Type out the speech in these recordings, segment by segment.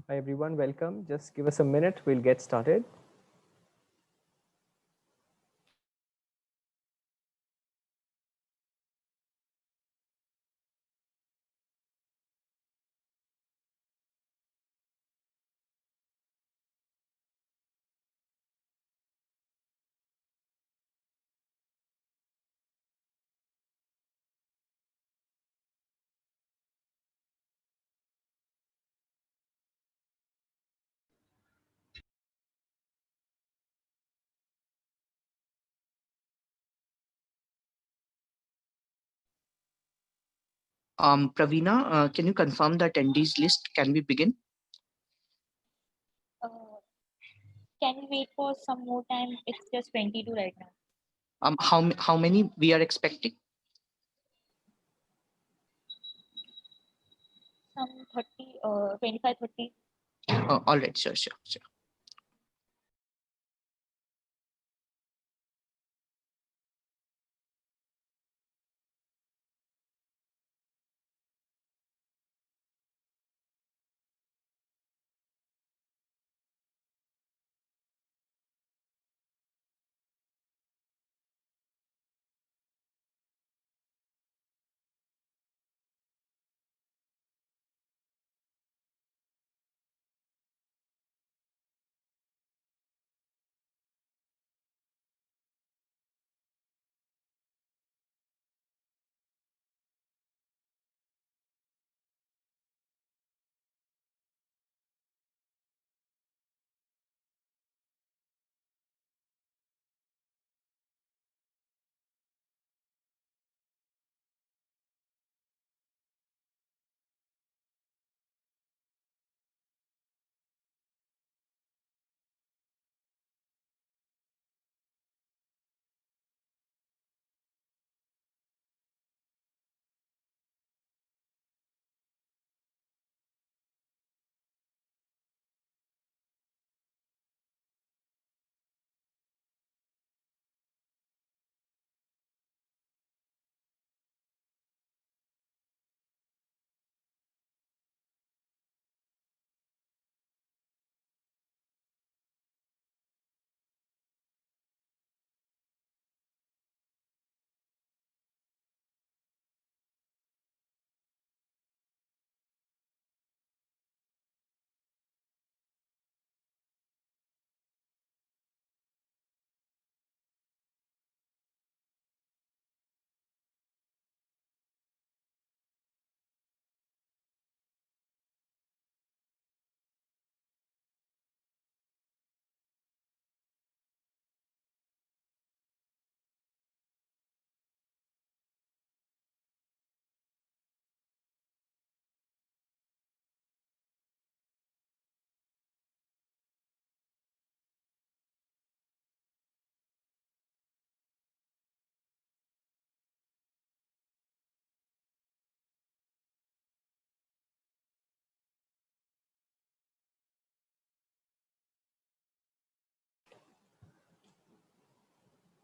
Hi everyone, welcome. Just give us a minute, we'll get started. Pravina, can you confirm the attendees list? Can we begin? Uh, can we wait for some more time? It's just 22 right now. How many we are expecting? Some 30, 25, 30. All right, sure.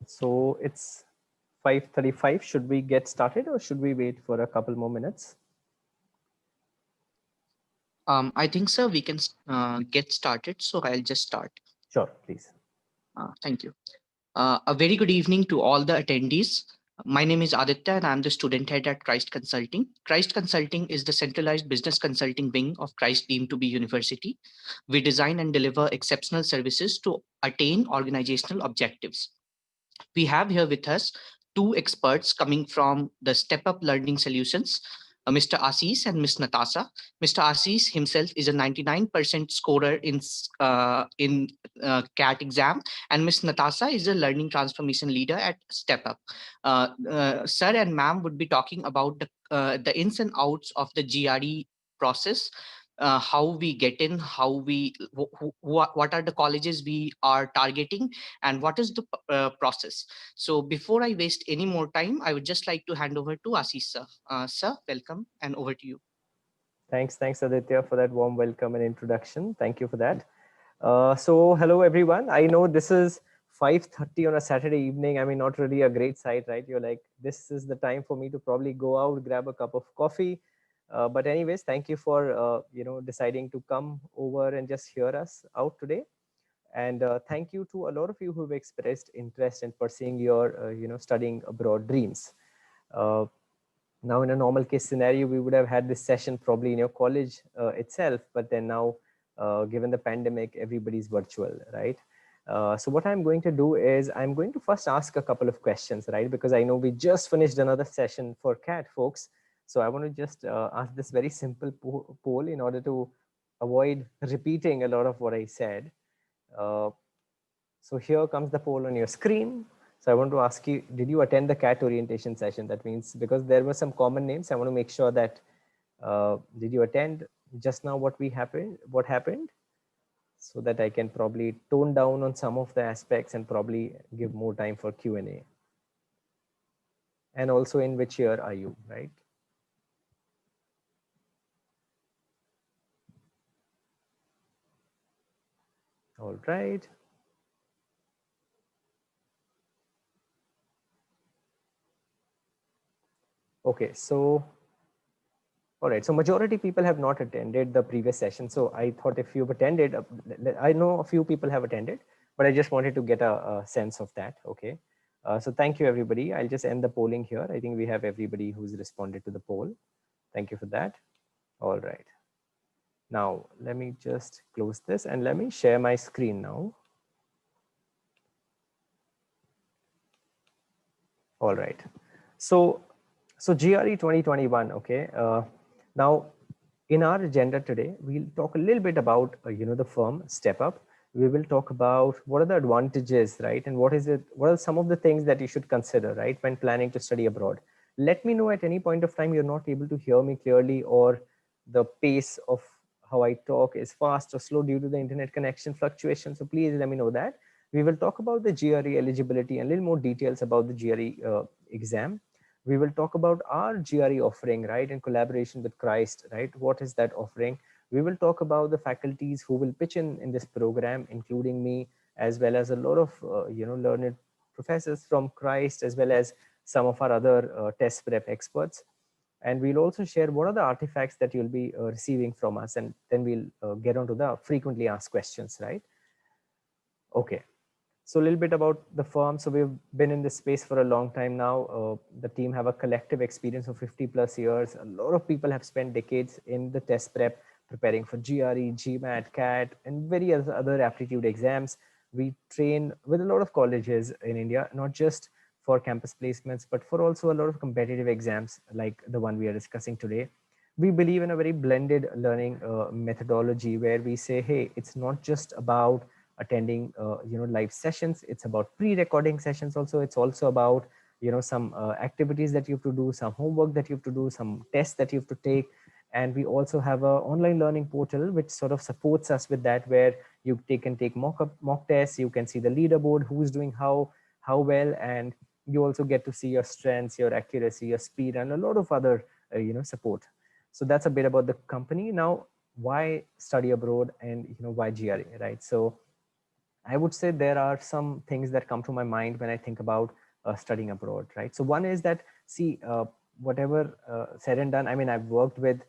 So it's 5:35. Should we get started or should we wait for a couple more minutes? I think, sir, we can get started. So I'll just start. Sure, please. Thank you. A very good evening to all the attendees. My name is Aditya and I'm the student head at Christ Consulting. Christ Consulting is the centralized business consulting wing of Christ deemed to be university. We design and deliver exceptional services to attain organizational objectives. We have here with us two experts coming from the Step Up Learning Solutions, Mr. Assis and Ms. Natasha. Mr. Assis himself is a 99% scorer in CAT exam, and Ms. Natasha is a learning transformation leader at Step Up. Sir and ma'am would be talking about the ins and outs of the GRE process, how we get in, how we what are the colleges we are targeting, and what is the process. So before I waste any more time, I would just like to hand over to Ashish sir. Sir, welcome and over to you. Thanks Aditya for that warm welcome and introduction. Thank you for that. So hello everyone. I know this is 5:30 on a Saturday evening. I mean, not really a great sight, right? You're like, this is the time for me to probably go out, grab a cup of coffee, But anyways, thank you for deciding to come over and just hear us out today. And thank you to a lot of you who've expressed interest in pursuing your studying abroad dreams. Uh, Now, in a normal case scenario, we would have had this session probably in your college itself, but then now, given the pandemic, everybody's virtual, right? So what I'm going to do is I'm going to first ask a couple of questions, right? Because I know we just finished another session for CAT folks. So I want to just ask this very simple poll in order to avoid repeating a lot of what I said. Uh, so here comes the poll on your screen. So I want to ask you, did you attend the CAT orientation session? That means because there were some common names, I want to make sure that, did you attend just now what happened? So that I can probably tone down on some of the aspects and probably give more time for Q&A. And also in which year are you, right? All right. Okay, so all right, so majority people have not attended the previous session. So I thought if you've attended, I know a few people have attended, but I just wanted to get a sense of that. Okay, so thank you everybody. I'll just end the polling here. I think we have everybody who's responded to the poll. Thank you for that. All right. Now let me just close this and let me share my screen now. All right. So GRE 2021. Okay. Now in our agenda today, we'll talk a little bit about the firm Step Up. We will talk about what are the advantages, right, and what are some of the things that you should consider, right, when planning to study abroad. Let me know at any point of time you're not able to hear me clearly, or the pace of how I talk is fast or slow due to the internet connection fluctuation. So please let me know that. We will talk about the GRE eligibility and a little more details about the GRE exam. We will talk about our GRE offering, right, in collaboration with Christ, right? What is that offering? We will talk about the faculties who will pitch in this program, including me, as well as a lot of learned professors from Christ, as well as some of our other test prep experts. And we'll also share what are the artifacts that you'll be receiving from us, and then we'll get on to the frequently asked questions, right? Okay. So a little bit about the firm. So we've been in this space for a long time now. The team have a collective experience of 50 plus years. A lot of people have spent decades in the test prep, preparing for GRE, GMAT, CAT, and various other aptitude exams. We train with a lot of colleges in India, not just for campus placements, but for also a lot of competitive exams like the one we are discussing today. We believe in a very blended learning methodology where we say, hey, it's not just about attending live sessions, it's about pre-recording sessions also. It's also about some activities that you have to do, some homework that you have to do, some tests that you have to take. And we also have a online learning portal which sort of supports us with that, where you can take mock tests, you can see the leaderboard, who's doing how well, and you also get to see your strengths, your accuracy, your speed, and a lot of other support. So that's a bit about the company. Now, why study abroad, and why GRE, right? So I would say there are some things that come to my mind when I think about studying abroad, right? So one is that, see, whatever said and done, I mean, I've worked with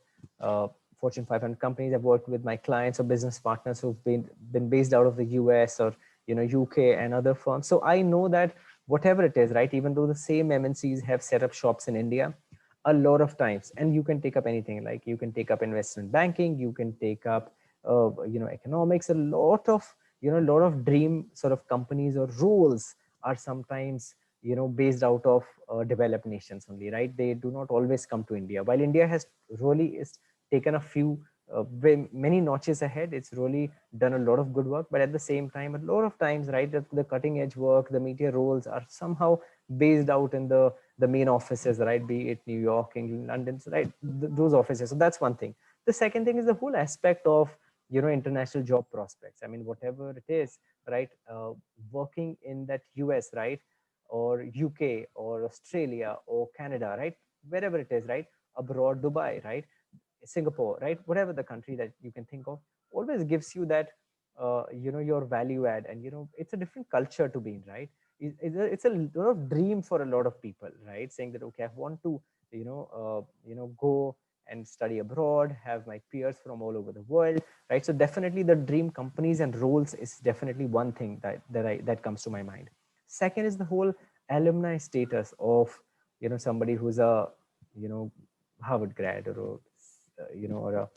Fortune 500 companies. I've worked with my clients or business partners who've been based out of the US or UK and other firms. So I know that whatever it is, right, even though the same MNCs have set up shops in India, a lot of times, and you can take up anything, like you can take up investment banking, you can take up economics. A lot of a lot of dream sort of companies or roles are sometimes based out of developed nations only, right? They do not always come to India. While India has really is taken a few many notches ahead, it's really done a lot of good work, but at the same time, a lot of times, right, the cutting edge work, the media roles are somehow based out in the main offices, right? Be it New York, England, London, so, right? Those offices. So that's one thing. The second thing is the whole aspect of international job prospects. I mean, whatever it is, right? Working in that US, right, or UK or Australia or Canada, right, wherever it is, right, abroad, Dubai, right, Singapore, right, whatever the country that you can think of, always gives you that your value add, and it's a different culture to be in, right? It's a lot of dream for a lot of people, right, saying that, okay, I want to go and study abroad, have my peers from all over the world, right? So definitely the dream companies and roles is definitely one thing that comes to my mind. Second is the whole alumni status of, you know, somebody who's a, you know, Harvard grad, or a, you know, or a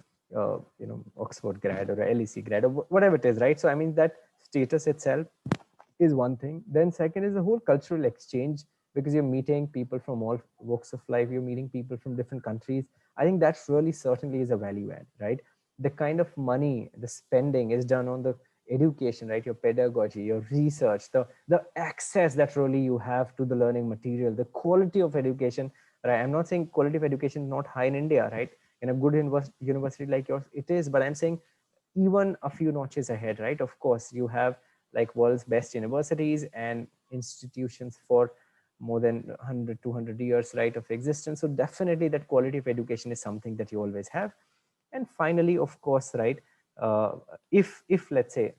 you know, Oxford grad or a LEC grad, or whatever it is, right? So I mean, that status itself is one thing. Then second is the whole cultural exchange, because you're meeting people from all walks of life, you're meeting people from different countries. I think that really certainly is a value add, right? The kind of money, the spending is done on the education, right? Your pedagogy, your research, the access that really you have to the learning material, the quality of education, right? I'm not saying quality of education is not high in India, right? In a good university like yours, it is, but I'm saying even a few notches ahead, right? Of course, you have like world's best universities and institutions for more than 100, 200 years, right, of existence. So definitely that quality of education is something that you always have. And finally, of course, right, uh, if let's say,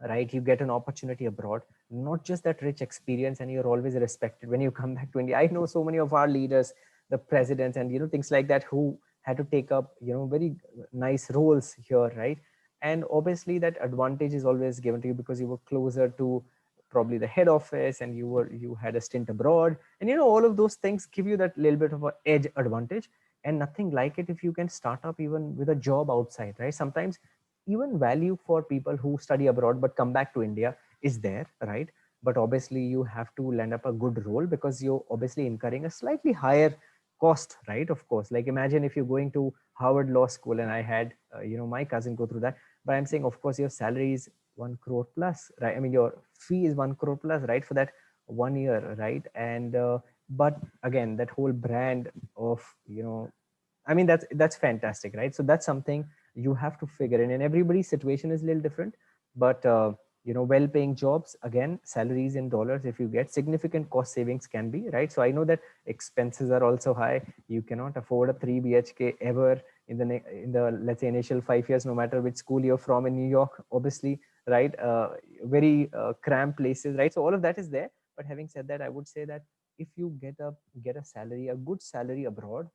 right, you get an opportunity abroad, not just that rich experience and you're always respected when you come back to India. I know so many of our leaders, the presidents and, you know, things like that, who had to take up, you know, very nice roles here, right? And obviously that advantage is always given to you because you were closer to probably the head office, and you had a stint abroad, and, you know, all of those things give you that little bit of an edge advantage. And nothing like it if you can start up even with a job outside, right? Sometimes even value for people who study abroad but come back to India is there, right? But obviously you have to land up a good role, because you're obviously incurring a slightly higher cost, right? Of course, like imagine if you're going to Harvard Law School, and I had, you know, my cousin go through that. But I'm saying, of course, your salary is 1 crore plus, right? I mean, your fee is 1 crore plus, right, for that 1 year, right? And but again, that whole brand of, you know, I mean, that's fantastic, right? So that's something you have to figure in, and everybody's situation is a little different. But you know, well-paying jobs, again, salaries in dollars, if you get significant cost savings can be, right? So I know that expenses are also high. You cannot afford a 3 BHK ever in the let's say initial 5 years, no matter which school you're from in New York, obviously, right? Very cramped places, right? So all of that is there. But having said that, I would say that if you get a salary, a good salary abroad,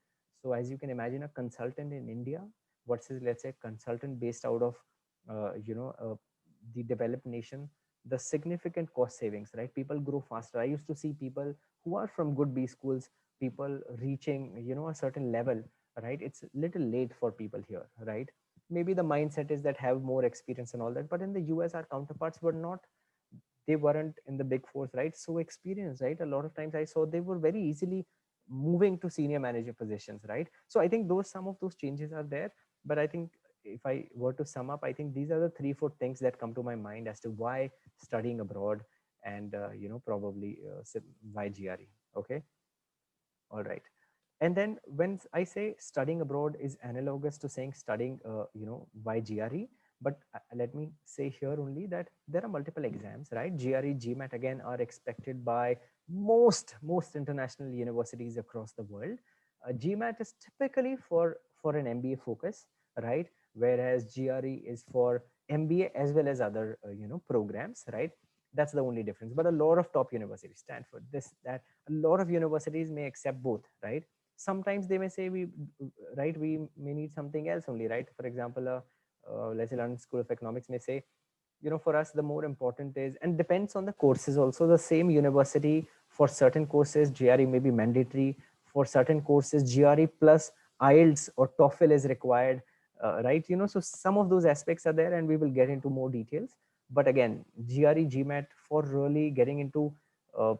so as you can imagine, a consultant in India versus, let's say, consultant based out of you know, the developed nation, the significant cost savings, right? People grow faster. I used to see people who are from good B schools, people reaching, you know, a certain level, right? It's a little late for people here, right? Maybe the mindset is that have more experience and all that, but in the US, our counterparts were not, they weren't in the big fours, right? So experienced, right? A lot of times I saw they were very easily moving to senior manager positions, right? So I think those, some of those changes are there. But I think if I were to sum up, I think these are the 3 4 things that come to my mind as to why studying abroad, and you know, probably why GRE. Okay, all right. And then when I say studying abroad is analogous to saying studying, you know, by GRE, but let me say here only that there are multiple exams, right? GRE, GMAT again are expected by most international universities across the world. GMAT is typically for an MBA focus, right? Whereas GRE is for MBA as well as other you know, programs, right? That's the only difference. But a lot of top universities, Stanford, this, that, a lot of universities may accept both, right? Sometimes they may say we, right, we may need something else only, right? For example, let's say London School of Economics may say, you know, for us the more important is, and depends on the courses also, the same university, for certain courses GRE may be mandatory, for certain courses GRE plus IELTS or TOEFL is required, right? You know, so some of those aspects are there, and we will get into more details. But again, GRE, GMAT for really getting into uh,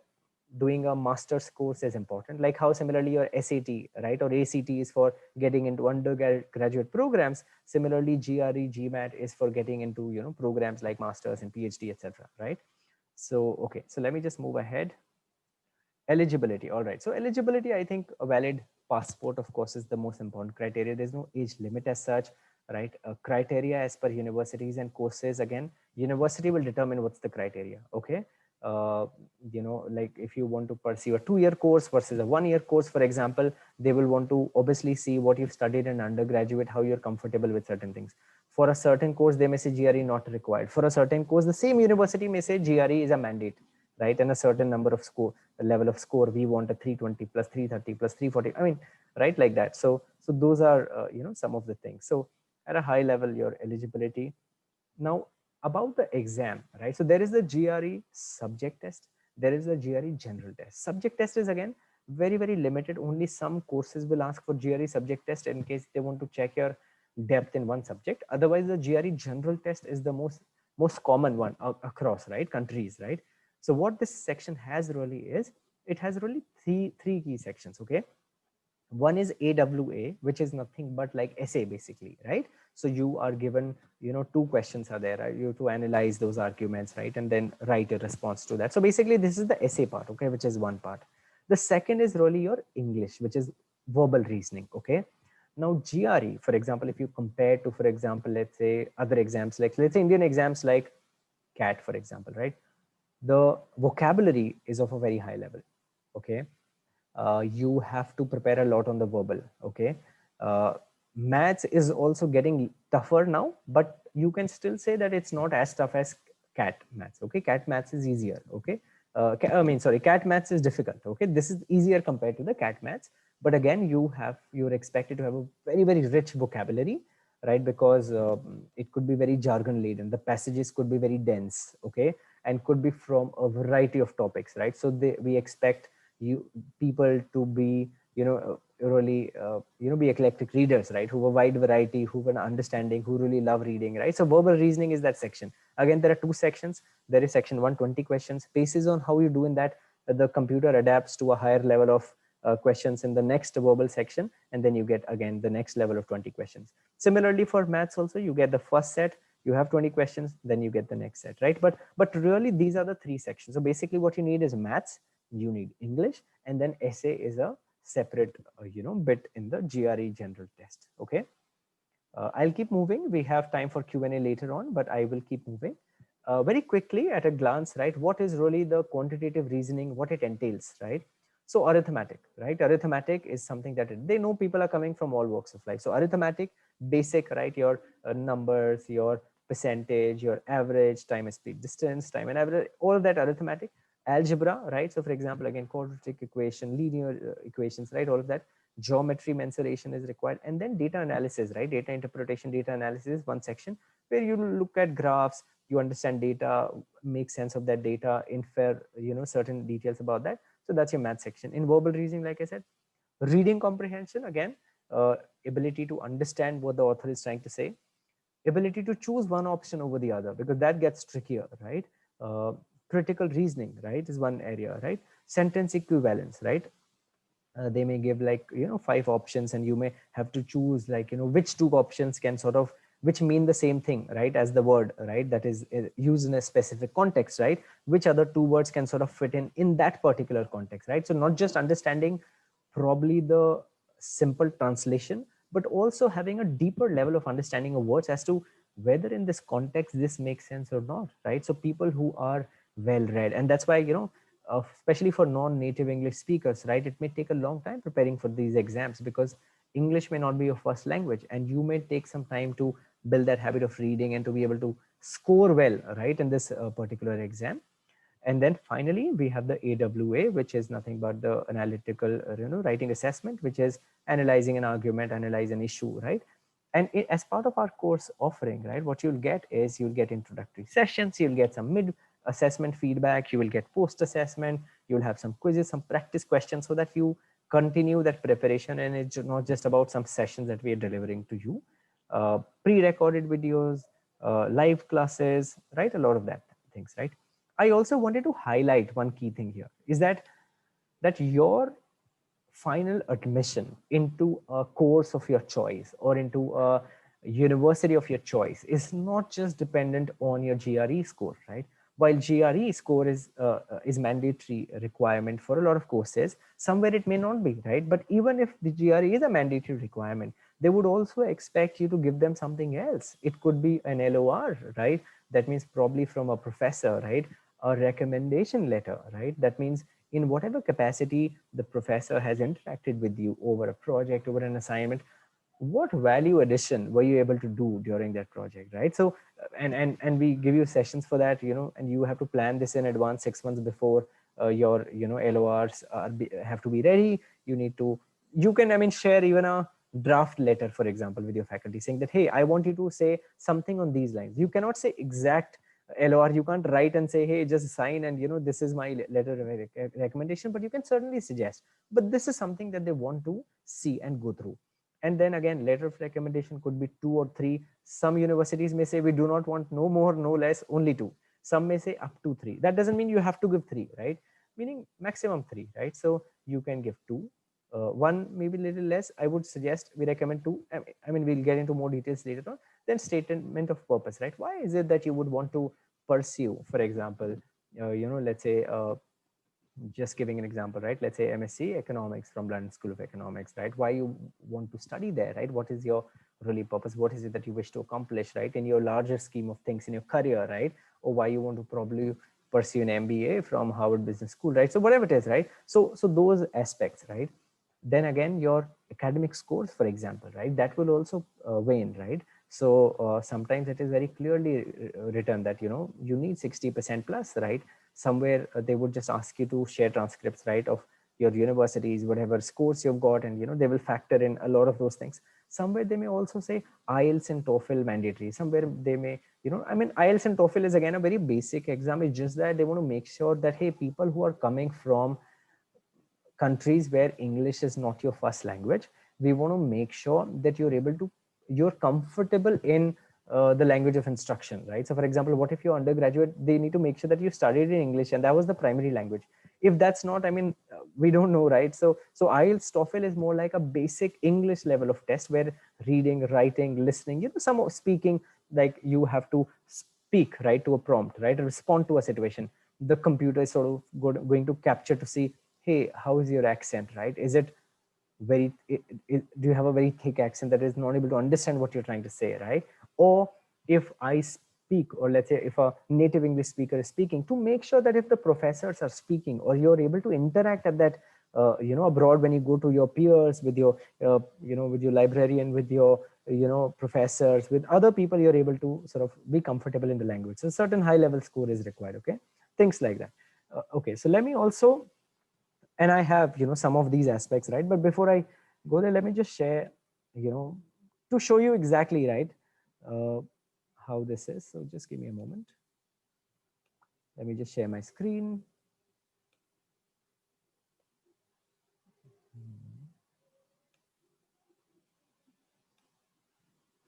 doing a master's course is important, like how similarly your SAT, right, or ACT is for getting into undergraduate programs. Similarly, GRE, GMAT is for getting into, you know, programs like masters and PhD, etc., right? So okay, so let me just move ahead. Eligibility, all right. So eligibility, I think a valid passport, of course, is the most important criteria. There's no age limit as such, right? Criteria as per universities and courses, again, university will determine what's the criteria. Okay, you know, like if you want to pursue a 2 year course versus a 1 year course, for example, they will want to obviously see what you've studied in undergraduate, how you're comfortable with certain things. For a certain course, they may say GRE not required. For a certain course, the same university may say GRE is a mandate, right? And a certain number of score, the level of score, we want a 320 plus 330 plus 340. I mean, right, like that. So So those are, some of the things. So at a high level, your eligibility. Now about the exam, right? So there is the GRE subject test. There is the GRE general test. Subject test is again very, very limited. Only some courses will ask for GRE subject test in case they want to check your depth in one subject. Otherwise, the GRE general test is the most common one across, right, countries, right? So what this section has really is, it has really three key sections. Okay, one is AWA, which is nothing but like essay basically, right? So you are given, two questions are there, right? You have to analyze those arguments, right, and then write a response to that. So basically this is the essay part, okay, which is one part. The second is really your English, which is verbal reasoning. Okay, now GRE, for example, if you compare to, for example, let's say other exams, like let's say Indian exams like CAT, for example, right, the vocabulary is of a very high level. Okay, you have to prepare a lot on the verbal. Okay, maths is also getting tougher now, but you can still say that it's not as tough as CAT maths. Okay, CAT maths is easier. Okay, CAT maths is difficult. Okay, this is easier compared to the CAT maths, but again, you're expected to have a very, very rich vocabulary, right? Because it could be very jargon laden, the passages could be very dense. Okay, and could be from a variety of topics, right? So we expect you people to be, really be eclectic readers, right, who have a wide variety, who have an understanding, who really love reading, right? So verbal reasoning is that section. Again, there are two sections. There is section 120 questions. Basis on how you do in that, the computer adapts to a higher level of questions in the next verbal section, and then you get again the next level of 20 questions. Similarly for maths also, you get the first set, you have 20 questions, then you get the next set, right? But really these are the three sections. So basically what you need is maths, you need English, and then essay is a separate bit in the GRE general test. Okay, I'll keep moving. We have time for Q&A later on, but I will keep moving. Very quickly at a glance, right, what is really the quantitative reasoning, what it entails, right? So arithmetic, right? Arithmetic is something that they know people are coming from all walks of life. So arithmetic, basic, right? Your numbers, your percentage, your average, time, speed, distance, time and average, all of that arithmetic. Algebra, right? So for example, again, quadratic equation, linear equations, right? All of that. Geometry mensuration is required, and then data analysis, right? Data interpretation, data analysis is one section where you look at graphs, you understand data, make sense of that data, infer certain details about that. So that's your math section. In verbal reasoning, like I said, reading comprehension, again, ability to understand what the author is trying to say, ability to choose one option over the other, because that gets trickier, right? Critical reasoning, right, is one area, right? Sentence equivalence, right? They may give like 5 options, and you may have to choose like which 2 options can sort of, which mean the same thing, right, as the word, right, that is used in a specific context, right? Which other 2 words can sort of fit in that particular context, right? So not just understanding probably the simple translation, but also having a deeper level of understanding of words as to whether in this context this makes sense or not, right? So people who are well read, and that's why especially for non-native English speakers, right, it may take a long time preparing for these exams, because English may not be your first language, and you may take some time to build that habit of reading and to be able to score well, right, in this particular exam. And then finally, we have the AWA, which is nothing but the analytical, writing assessment, which is analyzing an argument, analyze an issue, right? And as part of our course offering, right, what you'll get is you'll get introductory sessions, you'll get some mid assessment feedback, you will get post assessment, you'll have some quizzes, some practice questions, so that you continue that preparation. And it's not just about some sessions that we are delivering to you, pre-recorded videos, live classes, right? A lot of that things, right? I also wanted to highlight one key thing here is that your final admission into a course of your choice or into a university of your choice is not just dependent on your GRE score, right? While GRE score is mandatory requirement for a lot of courses, somewhere it may not be, right? But even if the GRE is a mandatory requirement, they would also expect you to give them something else. It could be an LOR, right? That means probably from a professor, right? A recommendation letter, right? That means in whatever capacity the professor has interacted with you over a project, over an assignment, what value addition were you able to do during that project, right? So and we give you sessions for that, and you have to plan this in advance 6 months before your LORs have to be ready. You need to, you can, I mean, share even a draft letter, for example, with your faculty saying that, hey, I want you to say something on these lines. You cannot say exact LOR. You can't write and say, hey, just sign and this is my letter of recommendation, but you can certainly suggest. But this is something that they want to see and go through. And then again, letter of recommendation could be 2 or 3. Some universities may say we do not want no more, no less, only 2. Some may say up to 3. That doesn't mean you have to give 3, right? Meaning maximum 3, right? So you can give 2. One maybe little less. I would suggest we recommend 2. I mean, we'll get into more details later on. Then statement of purpose, right? Why is it that you would want to pursue, for example, let's say, just giving an example, right? Let's say MSc Economics from London School of Economics, right? Why you want to study there, right? What is your really purpose? What is it that you wish to accomplish, right? In your larger scheme of things in your career, right? Or why you want to probably pursue an MBA from Harvard Business School, right? So whatever it is, right? So those aspects, right? Then again, your academic scores, for example, right? That will also wane, right? So sometimes it is very clearly written that, you need 60% plus, right? Somewhere they would just ask you to share transcripts, right, of your universities, whatever scores you've got, and they will factor in a lot of those things. Somewhere they may also say IELTS and TOEFL mandatory. Somewhere they may, I mean, IELTS and TOEFL is again a very basic exam. It's just that they want to make sure that, hey, people who are coming from countries where English is not your first language, we want to make sure that you're comfortable in the language of instruction, right? So for example, what if you're undergraduate, they need to make sure that you studied in English and that was the primary language. If that's not, I mean, we don't know, right? So IELTS, TOEFL is more like a basic English level of test where reading, writing, listening, some of speaking, like you have to speak, right, to a prompt, right, respond to a situation. The computer is sort of going to capture to see, hey, how is your accent, right? Is it very, do you have a very thick accent that is not able to understand what you're trying to say, right? Or if I speak, or let's say if a native English speaker is speaking, to make sure that if the professors are speaking or you're able to interact at that, abroad, when you go to your peers, with your, with your librarian, with your, professors, with other people, you're able to sort of be comfortable in the language. So certain high level score is required, okay? Things like that. Okay, so let me also, and I have, some of these aspects, right? But before I go there, let me just share, to show you exactly, right, uh, how this is. So just give me a moment. Let me just share my screen.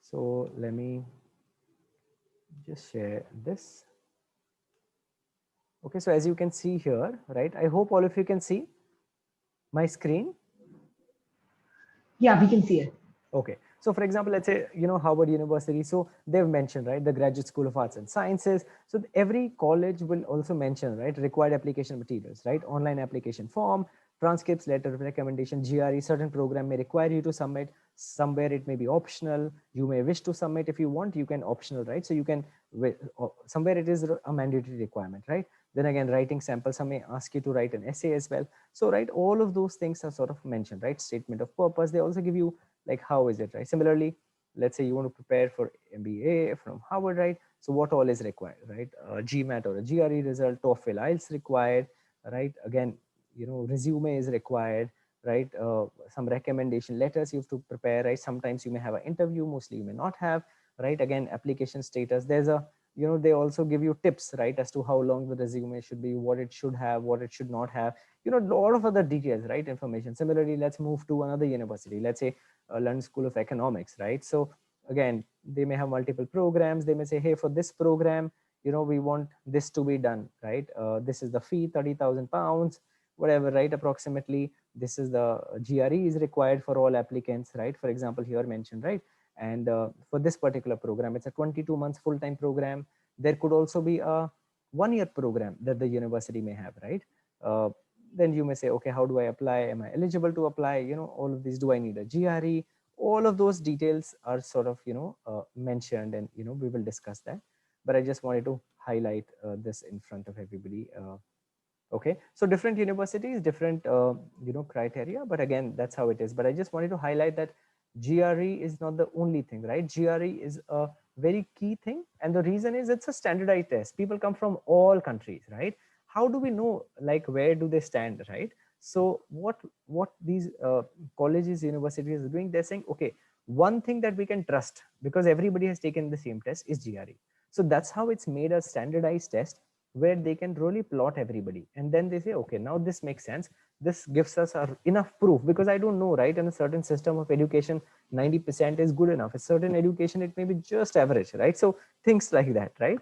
So let me just share this. Okay, so as you can see here, right, I hope all of you can see my screen. Yeah, we can see it. Okay, so for example, let's say, Harvard University, so they've mentioned, right, the Graduate School of Arts and Sciences. So every college will also mention, right, required application materials, right, online application form, transcripts, letter of recommendation, GRE. Certain program may require you to submit. Somewhere it may be optional. You may wish to submit. If you want, you can optional, right? So you can, somewhere it is a mandatory requirement, right? Then again, writing samples, some may ask you to write an essay as well. So, right, all of those things are sort of mentioned, right? Statement of purpose. They also give you, like, how is it, right? Similarly, let's say you want to prepare for MBA from Harvard, right? So what all is required, right? GMAT or a GRE result, TOEFL, IELTS required, right? Again, resume is required, right? Some recommendation letters you have to prepare, right? Sometimes you may have an interview, mostly you may not have, right? Again, application status. There's a, they also give you tips, right, as to how long the resume should be, what it should have, what it should not have, a lot of other details, right? Information. Similarly, let's move to another university. Let's say London School of Economics, right? So again, they may have multiple programs. They may say, hey, for this program, we want this to be done, right? This is the fee, £30,000, whatever, right? Approximately, this is the GRE is required for all applicants, right? For example, here mentioned, right? And for this particular program, it's a 22 months full-time program. There could also be a 1-year program that the university may have, right? Then you may say, okay, how do I apply? Am I eligible to apply? All of these, do I need a GRE? All of those details are sort of, mentioned, and, we will discuss that. But I just wanted to highlight this in front of everybody. Okay, so different universities, different, criteria, but again, that's how it is. But I just wanted to highlight that GRE is not the only thing, right? GRE is a very key thing. And the reason is it's a standardized test. People come from all countries, right? How do we know, like, where do they stand, right? So what these colleges, universities are doing, they're saying, okay, one thing that we can trust, because everybody has taken the same test, is GRE. So that's how it's made a standardized test where they can really plot everybody. And then they say, okay, now this makes sense. This gives us enough proof, because I don't know, right? In a certain system of education, 90% is good enough. A certain education, it may be just average, right? So things like that, right?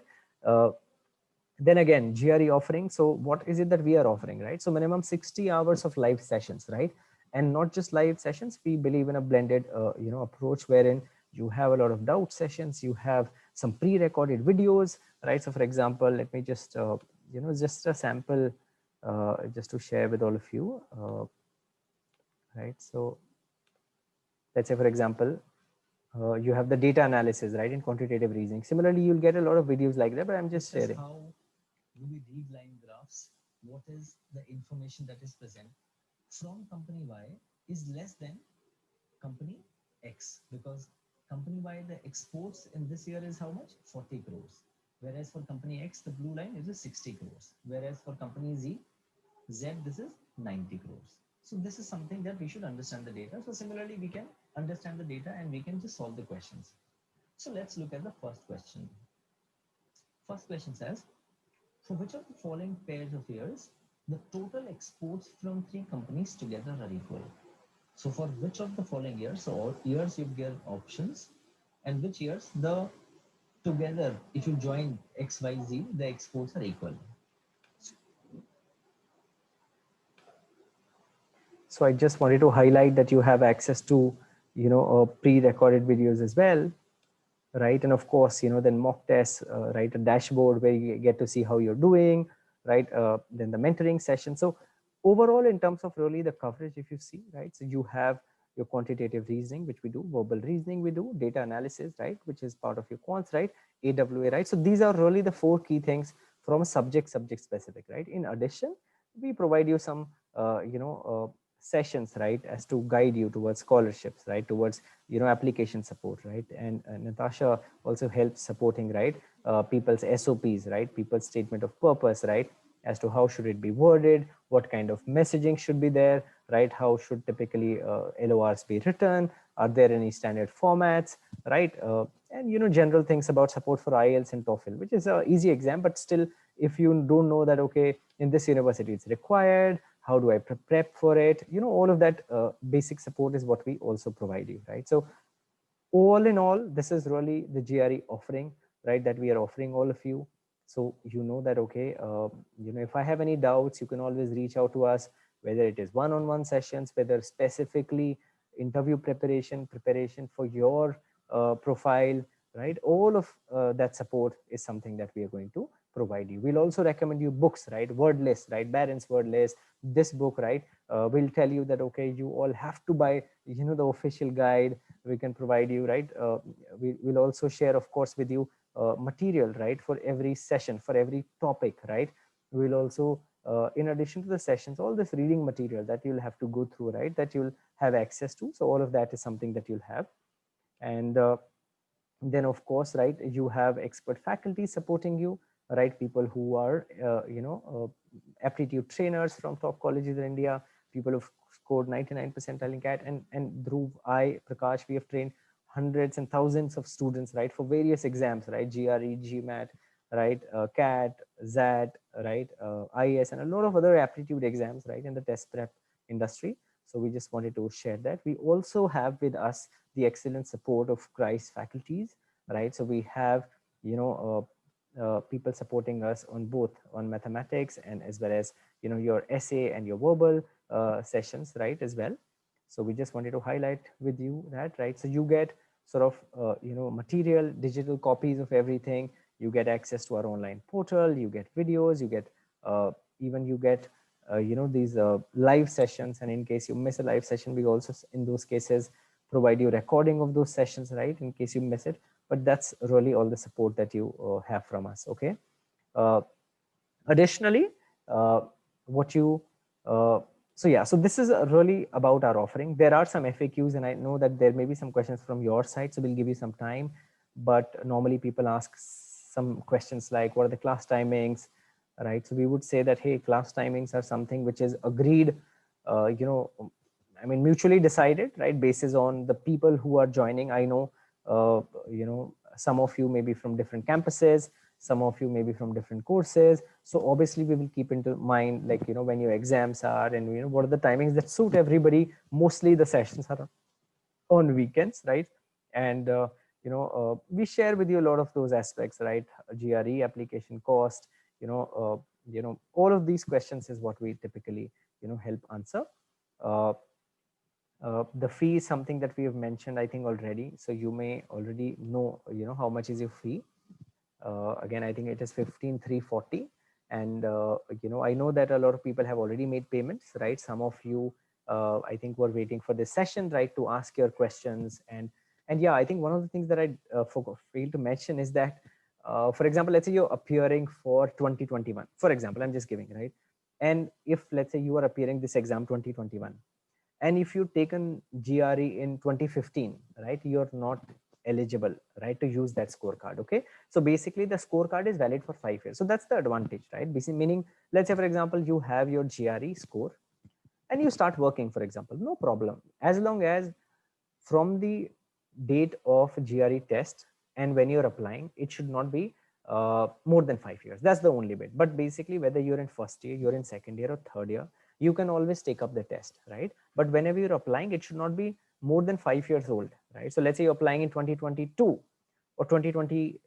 Then again, GRE offering. So what is it that we are offering, right? So minimum 60 hours of live sessions, right? And not just live sessions. We believe in a blended, approach wherein you have a lot of doubt sessions. You have some pre-recorded videos, right? So for example, let me just, just a sample, just to share with all of you, right? So let's say, for example, you have the data analysis, right? In quantitative reasoning. Similarly, you'll get a lot of videos like that, but I'm just sharing. How do we read line graphs? What is the information that is present from company Y is less than company X, because company Y, the exports in this year is how much? 40 crores. Whereas for company X, the blue line is 60 crores. Whereas for company Z, this is 90 crores. So this is something that we should understand the data. So similarly, we can understand the data and we can just solve the questions. So let's look at the first question. First question says, for which of the following pairs of years, the total exports from three companies together are equal? So for which of the following years, so all years you get options, and which years the together, if you join X, Y, Z, the exports are equal. So I just wanted to highlight that you have access to, pre-recorded videos as well, right? And of course, then mock tests, right? A dashboard where you get to see how you're doing, right? Then the mentoring session. So overall, in terms of really the coverage, if you see, right? So you have your quantitative reasoning, which we do, verbal reasoning, we do, data analysis, right? Which is part of your quants, right? AWA, right? So these are really the 4 key things from a subject specific, right? In addition, we provide you some, sessions, right, as to guide you towards scholarships, right, towards application support, right? And Natasha also helps supporting, right, people's SOPs, right, people's statement of purpose, right, as to how should it be worded, what kind of messaging should be there, right, how should typically LORs be written, are there any standard formats, right, and general things about support for IELTS and TOEFL, which is an easy exam, but still, if you don't know that, okay, in this university it's required, how do I prep for it, all of that basic support is what we also provide you, right? So all in all, this is really the GRE offering, right, that we are offering all of you. So that, okay, if I have any doubts, you can always reach out to us, whether it is one-on-one sessions, whether specifically interview preparation for your profile, right? All of that support is something that we are going to provide you. We'll also recommend you books, right? Word list, right? Barron's Word List, this book, right? We'll tell you that, okay, you all have to buy, the official guide. We can provide you, right? We will also share, of course, with you material, right? For every session, for every topic, right? We'll also, in addition to the sessions, all this reading material that you'll have to go through, right? That you'll have access to. So all of that is something that you'll have. And then of course, right, you have expert faculty supporting you, right? People who are, aptitude trainers from top colleges in India, people who've scored 99 percentile in CAT, and Dhruv, Prakash, we have trained hundreds and thousands of students, right, for various exams, right? GRE, GMAT, right? CAT, ZAT, right? IAS, and a lot of other aptitude exams, right, in the test prep industry. So we just wanted to share that. We also have with us the excellent support of Christ faculties, right? So we have, people supporting us on both on mathematics and as well as, your essay and your verbal sessions, right, as well. So we just wanted to highlight with you that, right? So you get sort of, material, digital copies of everything. You get access to our online portal, you get videos, you get, even you get, these live sessions. And in case you miss a live session, we also, in those cases, provide you recording of those sessions, right, in case you miss it. But that's really all the support that you have from us, okay? Additionally, what you, so yeah, so this is really about our offering. There are some FAQs, and I know that there may be some questions from your side, so we'll give you some time. But normally people ask some questions like, what are the class timings, right? So we would say that, hey, class timings are something which is agreed I mean, mutually decided, right? Basis on the people who are joining. I know, some of you may be from different campuses, some of you may be from different courses. So obviously we will keep into mind, like, when your exams are, and what are the timings that suit everybody. Mostly the sessions are on weekends, right? And we share with you a lot of those aspects, right? GRE application cost, all of these questions is what we typically help answer. uh, the fee is something that we have mentioned, I think, already. So you may already know, how much is your fee. Again, I think it is 15,340. And, I know that a lot of people have already made payments, right? Some of you, I think, were waiting for this session, right, to ask your questions. And yeah, I think one of the things that I failed to mention is that, for example, let's say you're appearing for 2021, for example, I'm just giving, right? And if, let's say, you are appearing this exam 2021, and if you've taken GRE in 2015, right, you're not eligible, right, to use that scorecard. Okay, so basically the scorecard is valid for 5 years. So that's the advantage, right? Basically, meaning, let's say, for example, you have your GRE score and you start working, for example, no problem, as long as from the date of GRE test and when you're applying, it should not be more than 5 years. That's the only bit. But basically, whether you're in first year, you're in second year or third year, you can always take up the test, right? But whenever you're applying, it should not be more than 5 years old, right? So let's say you're applying in 2022 or 2020,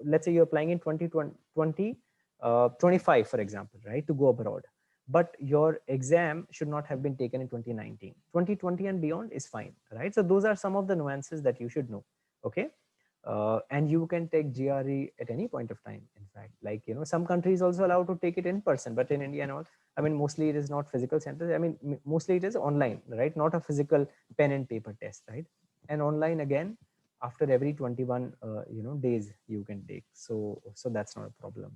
let's say you're applying in 2020, 25, for example, right, to go abroad. But your exam should not have been taken in 2019. 2020 and beyond is fine, right? So those are some of the nuances that you should know. Okay. And you can take GRE at any point of time. In fact, like, some countries also allow to take it in person, but in India and all, I mean, mostly it is not physical centers. I mean, mostly it is online, right? Not a physical pen and paper test, right? And online, again, after every 21 days you can take. So that's not a problem.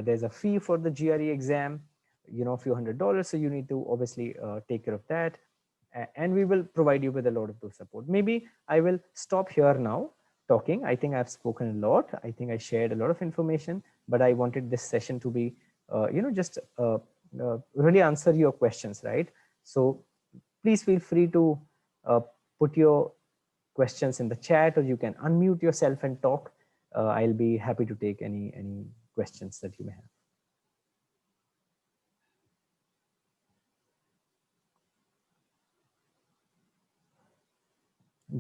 There's a fee for the GRE exam, a few $100. So you need to obviously take care of that. And we will provide you with a lot of those support. Maybe I will stop here now talking. I think I've spoken a lot. I think I shared a lot of information, but I wanted this session to be, just really answer your questions, right? So please feel free to put your questions in the chat, or you can unmute yourself and talk. I'll be happy to take any questions that you may have.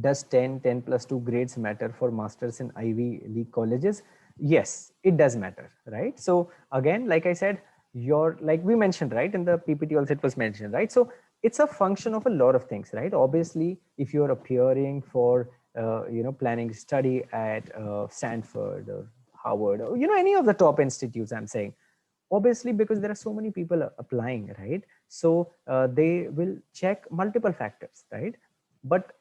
Does 10 plus 2 grades matter for masters in Ivy League colleges? Yes, it does matter, right? So again, like I said, like we mentioned, right, in the PPT also it was mentioned, right? So it's a function of a lot of things, right? Obviously, if you're appearing for planning study at Stanford or Harvard, or any of the top institutes, I'm saying, obviously, because there are so many people applying, right? So they will check multiple factors, right? But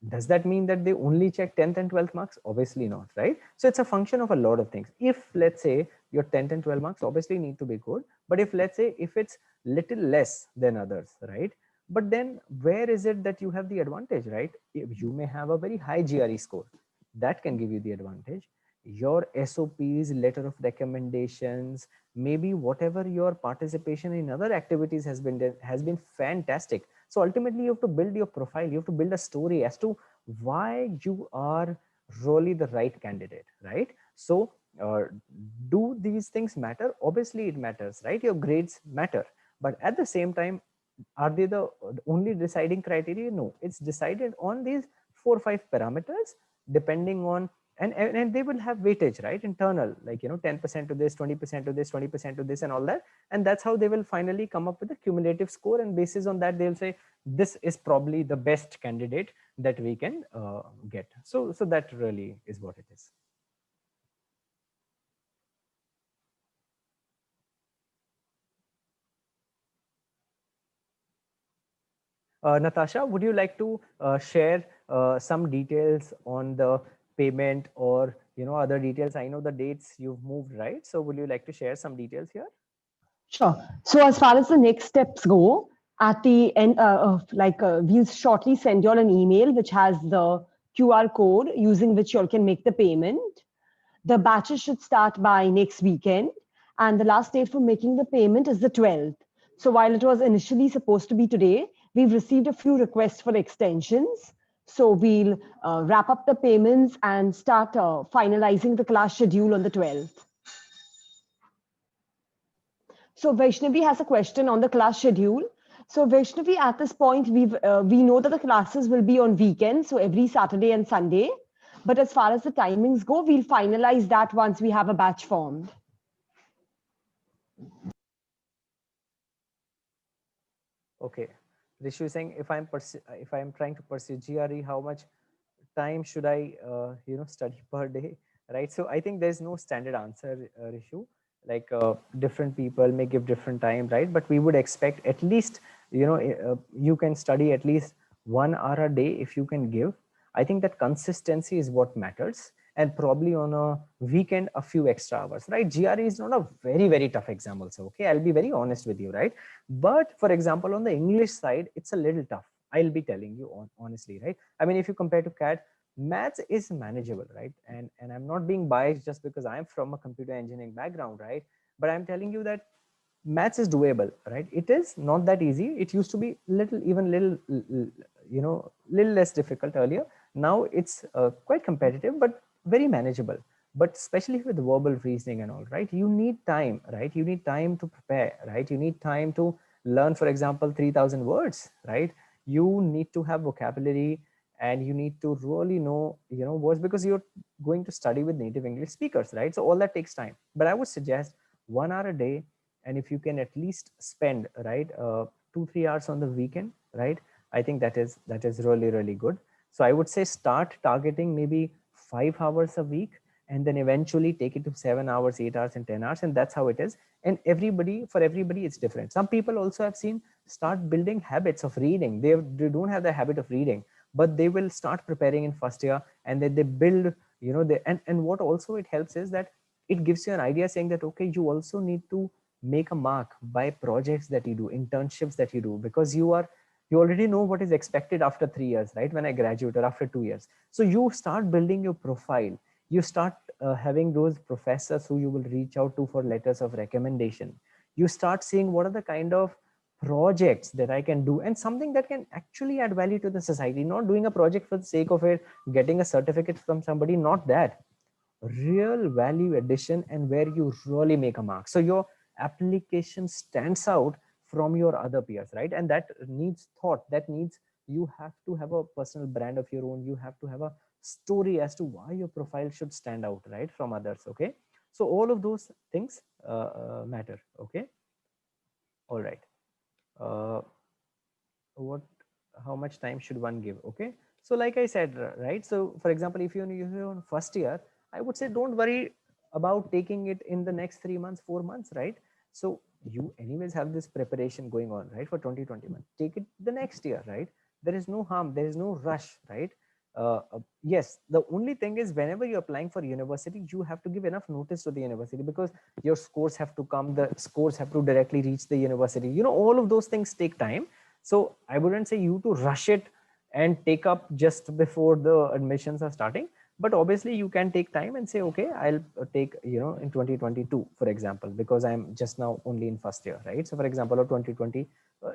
does that mean that they only check 10th and 12th marks? Obviously not, right? So it's a function of a lot of things. If, let's say, your 10th and 12 marks obviously need to be good, but if, let's say, if it's little less than others, right? But then where is it that you have the advantage, right? If you may have a very high GRE score, that can give you the advantage. Your SOPs, letter of recommendations, maybe whatever your participation in other activities has been fantastic. So ultimately, you have to build your profile. You have to build a story as to why you are really the right candidate, right? So do these things matter? Obviously, it matters, right? Your grades matter. But at the same time, are they the only deciding criteria? No, it's decided on these 4 or 5 parameters, depending on, and they will have weightage, right? Internal, like, 10% to this, 20% to this, 20% to this, and all that. And that's how they will finally come up with a cumulative score. And basis on that, they'll say, this is probably the best candidate that we can get. So that really is what it is. Natasha, would you like to share some details on the payment, or other details? I know the dates you've moved, right? So would you like to share some details here? Sure. So as far as the next steps go, at the end, we'll shortly send you all an email which has the QR code using which you all can make the payment. The batches should start by next weekend, and the last date for making the payment is the 12th. So while it was initially supposed to be today, we've received a few requests for extensions. So we'll wrap up the payments and start finalizing the class schedule on the 12th. So Vaishnavi has a question on the class schedule. So Vaishnavi, at this point, we know that the classes will be on weekends, so every Saturday and Sunday. But as far as the timings go, we'll finalize that once we have a batch formed. Okay. Rishu is saying if I'm trying to pursue GRE, how much time should I study per day, right? So I think there's no standard answer, Rishu. Like different people may give different time, right? But we would expect at least you can study at least 1 hour a day if you can give. I think that consistency is what matters, and probably on a weekend a few extra hours, right? GRE is not a very tough exam also, okay? I'll be very honest with you, right? But for example, on the English side, it's a little tough. I'll be telling you honestly, right? I mean, if you compare to CAT, maths is manageable, right? And I'm not being biased just because I'm from a computer engineering background, right? But I'm telling you that maths is doable, right? It is not that easy. It used to be little less difficult earlier. Now it's quite competitive, but very manageable. But especially with verbal reasoning and all, right? You need time, right? You need time to prepare, right? You need time to learn, for example, 3,000 words, right? You need to have vocabulary, and you need to really know words, because you're going to study with native English speakers, right? So all that takes time. But I would suggest 1 hour a day, and if you can at least spend, right, 2-3 hours on the weekend, right, I think that is really good. So I would say start targeting maybe 5 hours a week, and then eventually take it to 7 hours, 8 hours, and 10 hours, and that's how it is. And for everybody it's different. Some people also have seen start building habits of reading. They don't have the habit of reading, but they will start preparing in first year, and then they build, and what also it helps is that it gives you an idea, saying that okay, you also need to make a mark by projects that you do, internships that you do, because you already know what is expected after 3 years, right? When I graduate, or after 2 years. So you start building your profile. You start having those professors who you will reach out to for letters of recommendation. You start seeing what are the kind of projects that I can do, and something that can actually add value to the society, not doing a project for the sake of it, getting a certificate from somebody, not that. Real value addition, and where you really make a mark. So your application stands out from your other peers, right? And that needs thought. That needs, you have to have a personal brand of your own. You have to have a story as to why your profile should stand out, right, from others. Okay. So all of those things matter. Okay. All right. Uh, what how much time should one give? Okay, so like I said, right, so for example, if you're on first year, I would say don't worry about taking it in the next 3 months, 4 months, right? So you anyways have this preparation going on, right, for 2021. Take it the next year, right? There is no harm, there is no rush, right? Yes, the only thing is, whenever you're applying for university, you have to give enough notice to the university, because your scores have to come, the scores have to directly reach the university, all of those things take time. So I wouldn't say you to rush it and take up just before the admissions are starting, but obviously you can take time and say, okay, I'll take, in 2022, for example, because I'm just now only in first year, right? So for example, or 2020,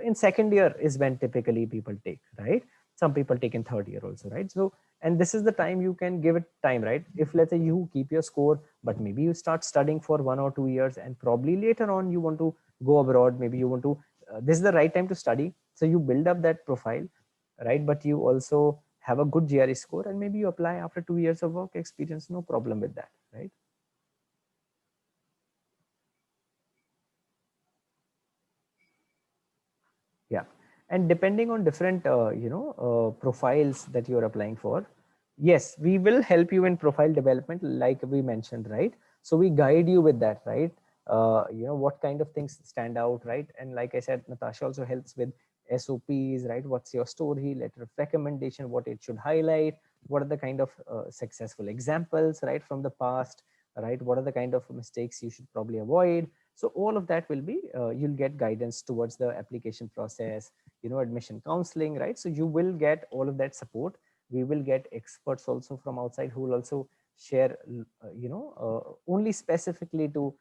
in second year is when typically people take, right? Some people take in third year also, right? So, and this is the time you can give it time, right? If let's say you keep your score, but maybe you start studying for 1 or 2 years, and probably later on you want to go abroad, maybe you want to, this is the right time to study. So you build up that profile, right? But you also have a good GRE score, and maybe you apply after 2 years of work experience, no problem with that, right? Yeah. And depending on different, profiles that you're applying for, yes, we will help you in profile development, like we mentioned, right? So we guide you with that, right? What kind of things stand out, right? And like I said, Natasha also helps with SOPs, right? What's your story, letter of recommendation, what it should highlight, what are the kind of successful examples, right, from the past, right? What are the kind of mistakes you should probably avoid? So all of that will be, you'll get guidance towards the application process, admission counseling, right? So you will get all of that support. We will get experts also from outside who will also share, only specifically to,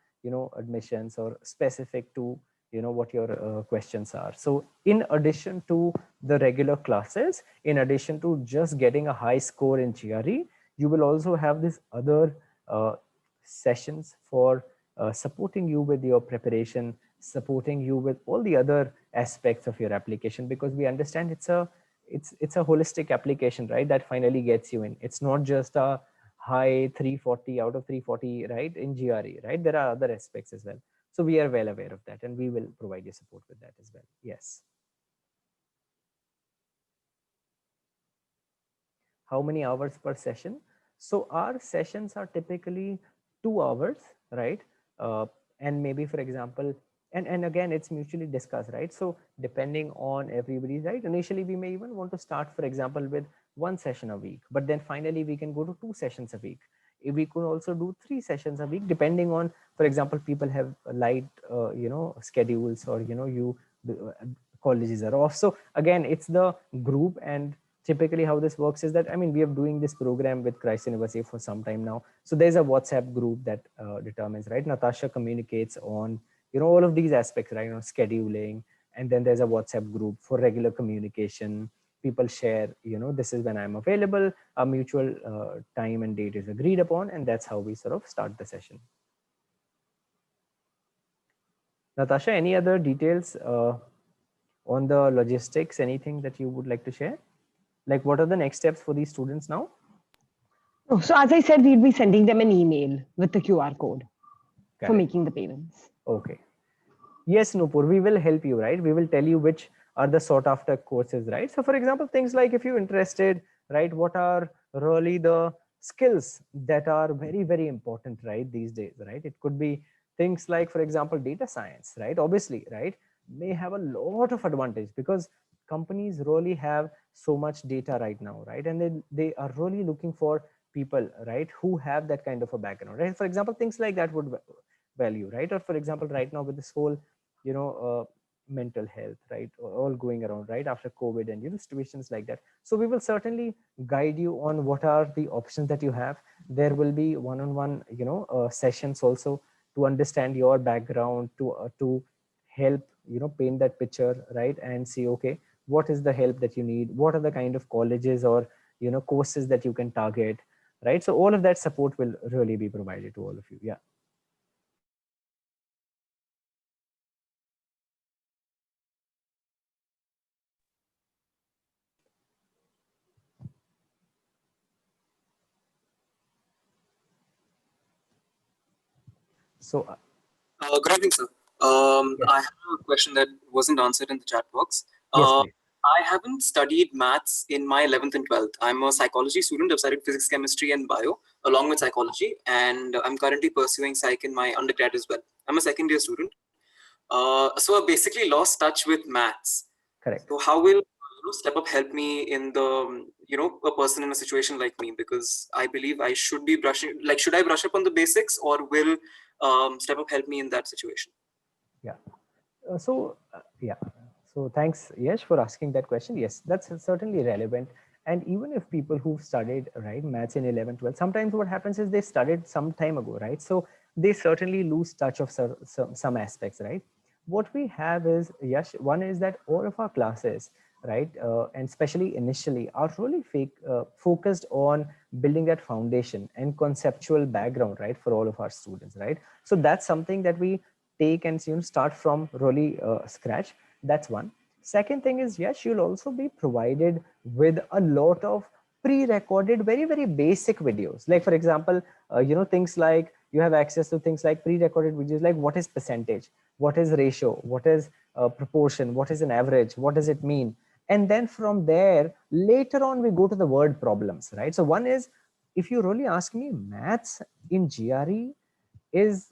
admissions, or specific to, what your questions are. So in addition to the regular classes, in addition to just getting a high score in GRE, you will also have these other sessions for supporting you with your preparation, supporting you with all the other aspects of your application, because we understand it's a holistic application, right? That finally gets you in. It's not just a high 340 out of 340, right? In GRE, right? There are other aspects as well. So we are well aware of that, and we will provide you support with that as well. Yes. How many hours per session? So our sessions are typically 2 hours, right? And maybe, for example, and again, it's mutually discussed, right? So depending on everybody, right? Initially, we may even want to start, for example, with 1 session a week, but then finally we can go to 2 sessions a week. We could also do 3 sessions a week, depending on, for example, people have light, schedules, or, the colleges are off. So again, it's the group. And typically how this works is that, I mean, we are doing this program with Christ University for some time now. So there's a WhatsApp group that determines, right? Natasha communicates on, all of these aspects, right? Scheduling. And then there's a WhatsApp group for regular communication. People share, this is when I'm available, a mutual time and date is agreed upon. And that's how we sort of start the session. Natasha, any other details on the logistics, anything that you would like to share? Like, what are the next steps for these students now? Oh, so as I said, we'll be sending them an email with the QR code for making the payments. Okay. Yes, Nupur, we will help you, right? We will tell you which are the sought after courses, right? So for example, things like, if you're interested, right, what are really the skills that are very, very important, right, these days, right? It could be things like, for example, data science, right? Obviously, right, may have a lot of advantage because companies really have so much data right now, right? And they are really looking for people, right, who have that kind of a background, right? For example, things like that would value, right? Or for example, right now with this whole, mental health, right, all going around, right, after COVID and, situations like that. So we will certainly guide you on what are the options that you have. There will be one-on-one, sessions also to understand your background, to help, paint that picture, right, and see, okay, what is the help that you need? What are the kind of colleges or, courses that you can target, right? So all of that support will really be provided to all of you. Yeah. So, good evening, sir. yes. I have a question that wasn't answered in the chat box. Yes, please. I haven't studied maths in my 11th and 12th. I'm a psychology student. I've studied physics, chemistry, and bio along with psychology. And I'm currently pursuing psych in my undergrad as well. I'm a second year student. So I basically lost touch with maths. Correct. So how will Step Up help me in the, a person in a situation like me? Because I believe I should be brushing, like, should I brush up on the basics, or will Step Up help me in that situation? Yeah. Yeah. So thanks, Yash, for asking that question. Yes, that's certainly relevant. And even if people who've studied, right, maths in 11, 12, sometimes what happens is they studied some time ago, right? So they certainly lose touch of some aspects, right? What we have is, Yash, one is that all of our classes, right, and especially initially, are really focused on building that foundation and conceptual background, right, for all of our students, right? So that's something that we take and start from really scratch. That's one. Second thing is, yes, you'll also be provided with a lot of pre-recorded, very, very basic videos. Like, for example, things like you have access to things like pre-recorded videos, like what is percentage, what is ratio, what is proportion, what is an average, what does it mean? And then from there, later on, we go to the word problems, right? So one is, if you really ask me, maths in GRE is,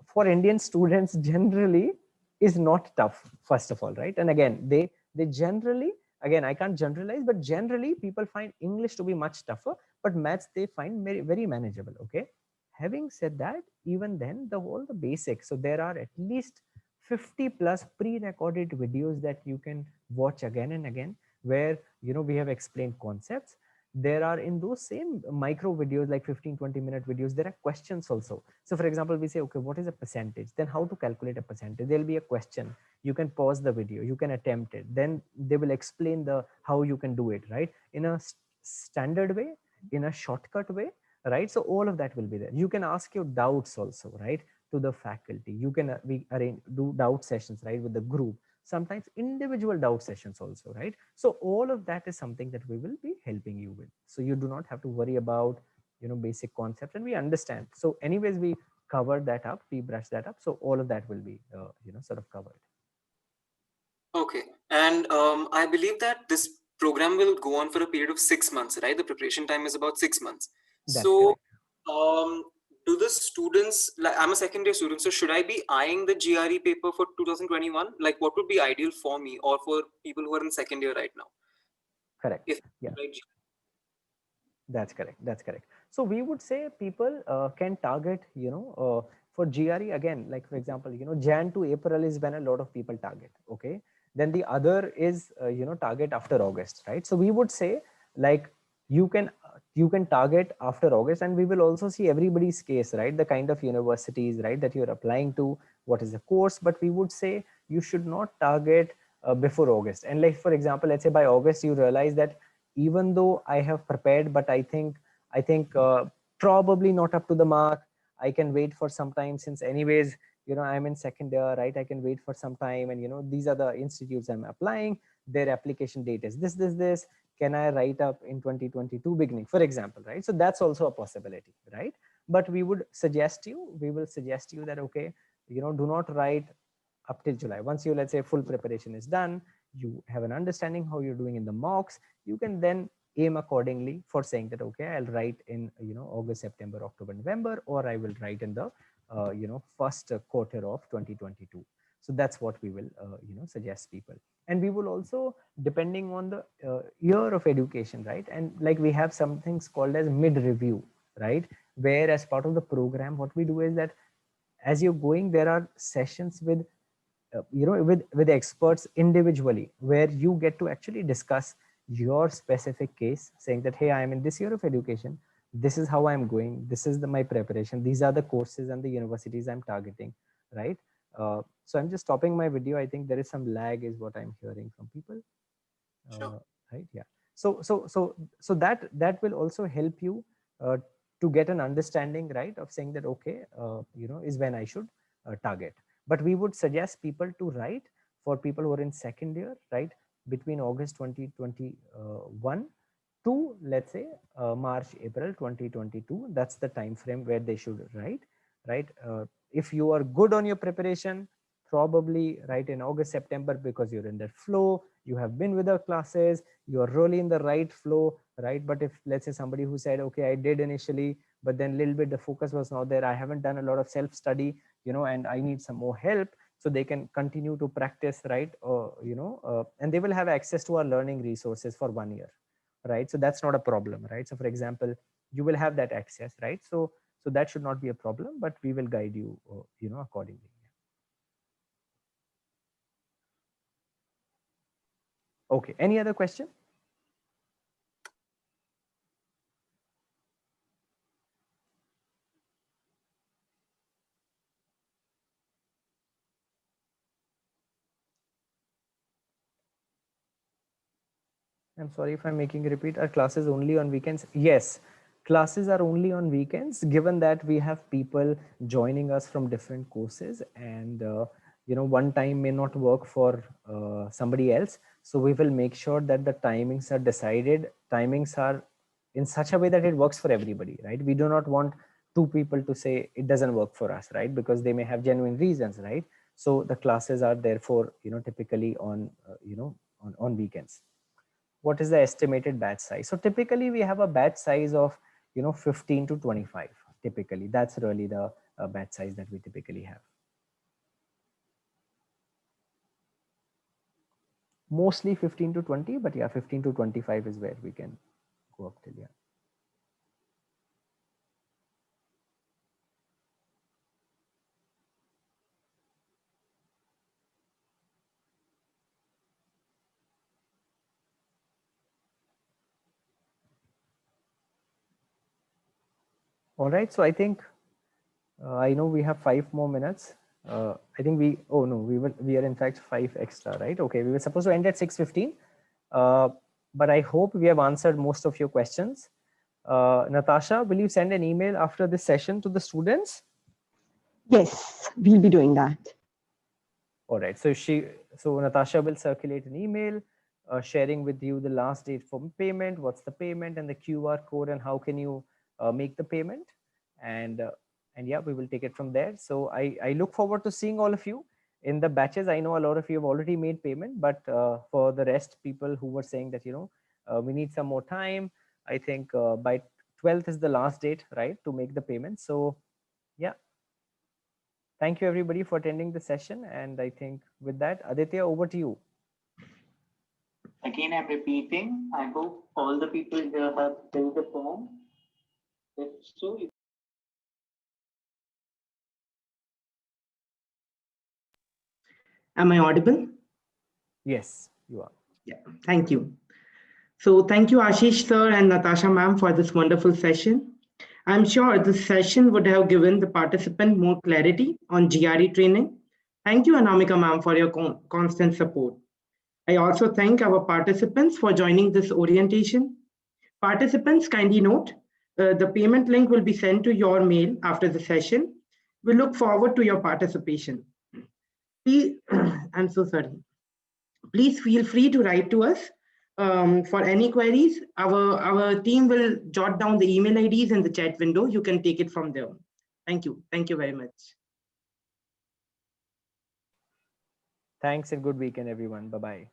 for Indian students generally, is not tough, first of all, right? And again, they generally, again, I can't generalize, but generally people find English to be much tougher, but maths they find very, very manageable. Okay. Having said that, even then, the basics. So there are at least 50 plus pre-recorded videos that you can watch again and again, where we have explained concepts. there are in those same micro videos, like 15-20 minute videos, there are questions also. So for example, we say, okay, what is a percentage? Then how to calculate a percentage? There'll be a question. You can pause the video, you can attempt it. Then they will explain the how you can do it, right? In a standard way, in a shortcut way, right? So all of that will be there. You can ask your doubts also, right, to the faculty. You can we arrange do doubt sessions, right, with the group, sometimes individual doubt sessions also, right? So all of that is something that we will be helping you with, so you do not have to worry about, you know, basic concepts, and we understand. So anyways, we cover that up, we brush that up, so all of that will be you know, sort of covered. Okay. And I believe that this program will go on for a period of 6 months, right? The preparation time is about 6 months. That's So correct. do the students, like I'm a second year student, so should I be eyeing the GRE paper for 2021? Like what would be ideal for me or for people who are in second year right now? Correct. If Yeah, right, that's correct. That's correct. So we would say people can target, you know, for GRE again, like for example, you know, Jan to April is when a lot of people target. Okay. Then the other is, you know, target after August, right? So we would say like you can target after August, and we will also see everybody's case, right? The kind of universities, right, that you're applying to, what is the course, but we would say you should not target before August. And like, for example, let's say by August, you realize that even though I have prepared, but I think probably not up to the mark. I can wait for some time, since anyways, you know, I'm in second year, right? I can wait for some time, and you know, these are the institutes I'm applying. Their application date is this. Can I write up in 2022 beginning, for example, right? So that's also a possibility, right? But we will suggest you that, okay, you know, do not write up till July. Once you, let's say, full preparation is done, you have an understanding how you're doing in the mocks, you can then aim accordingly for saying that, okay, I'll write in, you know, August, September, October, November, or I will write in the you know, first quarter of 2022. So that's what we will you know, suggest people. And we will also, depending on the year of education, right, and like we have some things called as mid review, right, where as part of the program what we do is that as you're going, there are sessions with you know, with experts individually, where you get to actually discuss your specific case, saying that, hey, I am in this year of education, this is how I'm going, this is my preparation, these are the courses and the universities I'm targeting, right? So I'm just stopping my video. I think there is some lag is what I'm hearing from people. sure. Right, yeah. So that will also help you to get an understanding, right, of saying that, okay, you know, is when I should target. But we would suggest people to write, for people who are in second year, right, between August 2021 to, let's say, March April 2022. That's the time frame where they should write, right? If you are good on your preparation, probably write in August, September, because you're in that flow, you have been with the classes, you're really in the right flow, right? But if, let's say, somebody who said, okay, I did initially, but then a little bit the focus was not there, I haven't done a lot of self study, you know, and I need some more help, so they can continue to practice, right? You know, and they will have access to our learning resources for 1 year, right? So that's not a problem, right? So for example, you will have that access, right? So that should not be a problem, but we will guide you, you know, accordingly. Okay, any other question? I'm sorry if I'm making a repeat. Are classes only on weekends? Yes, classes are only on weekends, given that we have people joining us from different courses, and you know, one time may not work for somebody else. So we will make sure that the timings are decided. Timings are in such a way that it works for everybody, right? We do not want two people to say it doesn't work for us, right? Because they may have genuine reasons, right? So the classes are therefore, you know, typically on you know, on weekends. What is the estimated batch size? So typically we have a batch size of, you know, 15 to 25. Typically that's really the batch size that we typically have. Mostly 15 to 20, but yeah, 15 to 25 is where we can go up till. Yeah. All right. So I think I know we have 5 more minutes. I think we. Oh no, we are in fact 5 extra, right? Okay, we were supposed to end at 6:15, but I hope we have answered most of your questions. Natasha, will you send an email after this session to the students? Yes, we'll be doing that. All right. So Natasha will circulate an email sharing with you the last date for payment, what's the payment, and the QR code, and how can you make the payment. And yeah, we will take it from there. So I look forward to seeing all of you in the batches. I know a lot of you have already made payment, but for the rest, people who were saying that, we need some more time, I think by 12th is the last date, right, to make the payment. So yeah. Thank you everybody for attending the session. And I think with that, Aditya, over to you. Again, I'm repeating. I hope all the people here have filled the form. If so, am I audible? Yes, you are. Yeah, thank you. So thank you, Ashish sir and Natasha ma'am, for this wonderful session. I'm sure this session would have given the participant more clarity on GRE training. Thank you, Anamika ma'am, for your constant support. I also thank our participants for joining this orientation. Participants, kindly note, the payment link will be sent to your mail after the session. We look forward to your participation. Please, I'm so sorry. Please feel free to write to us for any queries. Our team will jot down the email IDs in the chat window. You can take it from there. Thank you. Thank you very much. Thanks and good weekend, everyone. Bye-bye.